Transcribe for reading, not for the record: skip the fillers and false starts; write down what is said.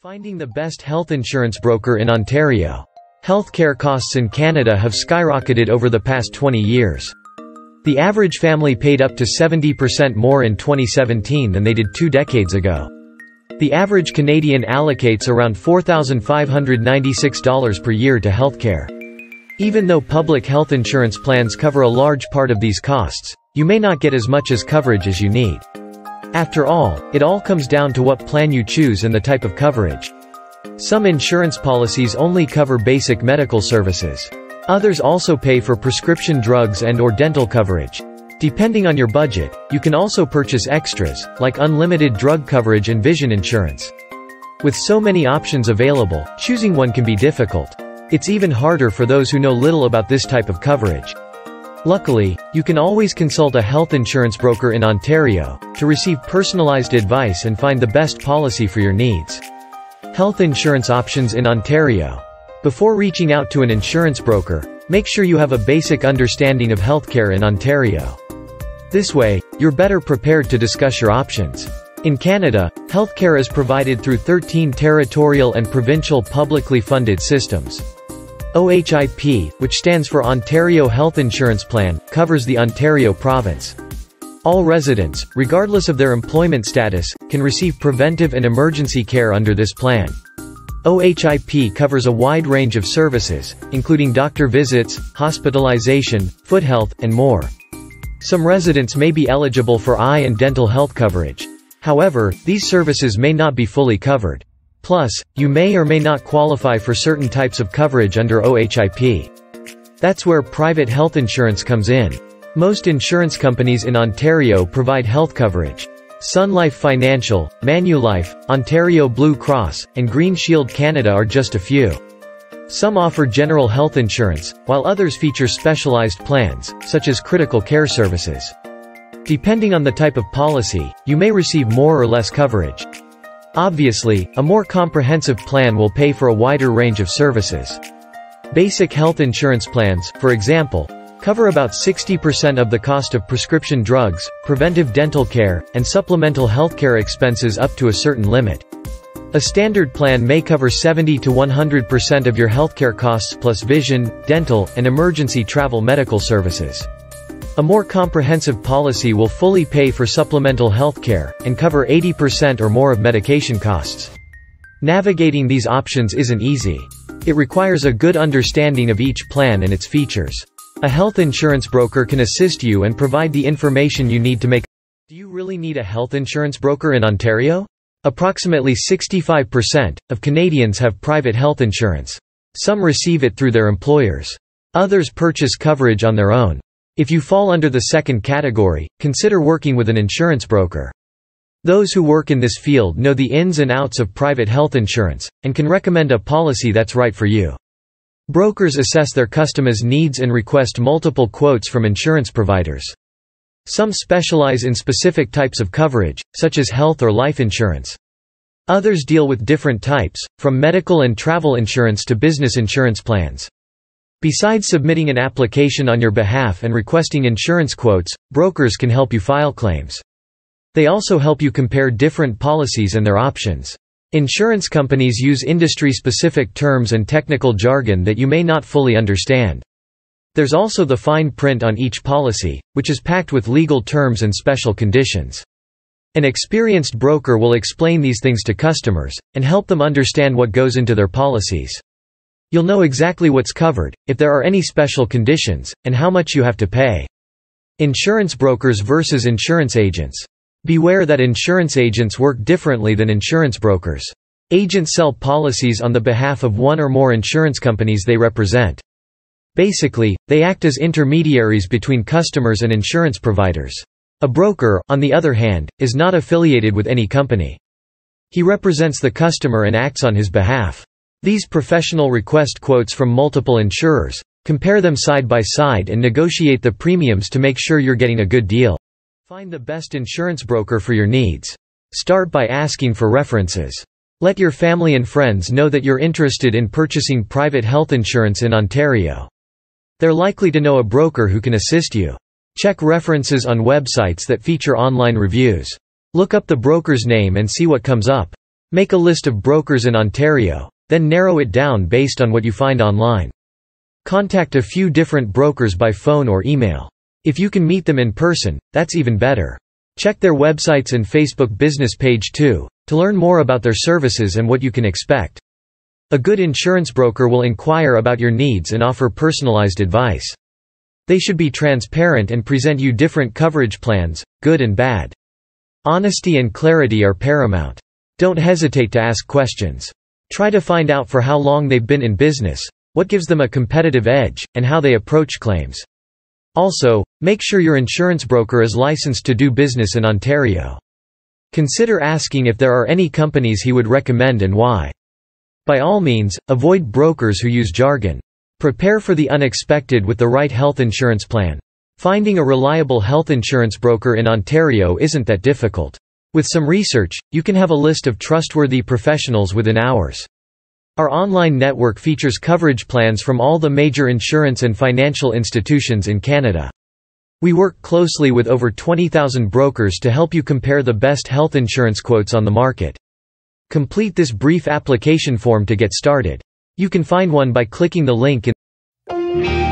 Finding the best health insurance broker in Ontario. Healthcare costs in Canada have skyrocketed over the past 20 years. The average family paid up to 70% more in 2017 than they did 2 decades ago. The average Canadian allocates around $4,596 per year to healthcare. Even though public health insurance plans cover a large part of these costs, you may not get as much as coverage as you need. After all, it all comes down to what plan you choose and the type of coverage. Some insurance policies only cover basic medical services. Others also pay for prescription drugs and/or dental coverage. Depending on your budget, you can also purchase extras, like unlimited drug coverage and vision insurance. With so many options available, choosing one can be difficult. It's even harder for those who know little about this type of coverage. Luckily, you can always consult a health insurance broker in Ontario to receive personalized advice and find the best policy for your needs. Health insurance options in Ontario. Before reaching out to an insurance broker, make sure you have a basic understanding of healthcare in Ontario. This way, you're better prepared to discuss your options. In Canada, healthcare is provided through 13 territorial and provincial publicly funded systems. OHIP, which stands for Ontario Health Insurance Plan, covers the Ontario province. All residents, regardless of their employment status, can receive preventive and emergency care under this plan. OHIP covers a wide range of services, including doctor visits, hospitalization, foot health, and more. Some residents may be eligible for eye and dental health coverage. However, these services may not be fully covered. Plus, you may or may not qualify for certain types of coverage under OHIP. That's where private health insurance comes in. Most insurance companies in Ontario provide health coverage. Sun Life Financial, Manulife, Ontario Blue Cross, and Green Shield Canada are just a few. Some offer general health insurance, while others feature specialized plans, such as critical care services. Depending on the type of policy, you may receive more or less coverage. Obviously, a more comprehensive plan will pay for a wider range of services. Basic health insurance plans, for example, cover about 60% of the cost of prescription drugs, preventive dental care, and supplemental healthcare expenses up to a certain limit. A standard plan may cover 70 to 100% of your healthcare costs plus vision, dental, and emergency travel medical services. A more comprehensive policy will fully pay for supplemental healthcare, and cover 80% or more of medication costs. Navigating these options isn't easy. It requires a good understanding of each plan and its features. A health insurance broker can assist you and provide the information you need to make. Do you really need a health insurance broker in Ontario? Approximately 65% of Canadians have private health insurance. Some receive it through their employers. Others purchase coverage on their own. If you fall under the second category, consider working with an insurance broker. Those who work in this field know the ins and outs of private health insurance, and can recommend a policy that's right for you. Brokers assess their customers' needs and request multiple quotes from insurance providers. Some specialize in specific types of coverage, such as health or life insurance. Others deal with different types, from medical and travel insurance to business insurance plans. Besides submitting an application on your behalf and requesting insurance quotes, brokers can help you file claims. They also help you compare different policies and their options. Insurance companies use industry-specific terms and technical jargon that you may not fully understand. There's also the fine print on each policy, which is packed with legal terms and special conditions. An experienced broker will explain these things to customers, and help them understand what goes into their policies. You'll know exactly what's covered, if there are any special conditions, and how much you have to pay. Insurance brokers versus insurance agents. Beware that insurance agents work differently than insurance brokers. Agents sell policies on the behalf of one or more insurance companies they represent. Basically, they act as intermediaries between customers and insurance providers. A broker, on the other hand, is not affiliated with any company. He represents the customer and acts on his behalf. These professionals request quotes from multiple insurers, compare them side by side and negotiate the premiums to make sure you're getting a good deal. Find the best insurance broker for your needs. Start by asking for references. Let your family and friends know that you're interested in purchasing private health insurance in Ontario. They're likely to know a broker who can assist you. Check references on websites that feature online reviews. Look up the broker's name and see what comes up. Make a list of brokers in Ontario, then narrow it down based on what you find online. Contact a few different brokers by phone or email. If you can meet them in person, that's even better. Check their websites and Facebook business page too, to learn more about their services and what you can expect. A good insurance broker will inquire about your needs and offer personalized advice. They should be transparent and present you different coverage plans, good and bad. Honesty and clarity are paramount. Don't hesitate to ask questions. Try to find out for how long they've been in business, what gives them a competitive edge, and how they approach claims. Also, make sure your insurance broker is licensed to do business in Ontario. Consider asking if there are any companies he would recommend and why. By all means, avoid brokers who use jargon. Prepare for the unexpected with the right health insurance plan. Finding a reliable health insurance broker in Ontario isn't that difficult. With some research, you can have a list of trustworthy professionals within hours. Our online network features coverage plans from all the major insurance and financial institutions in Canada. We work closely with over 20,000 brokers to help you compare the best health insurance quotes on the market. Complete this brief application form to get started. You can find one by clicking the link in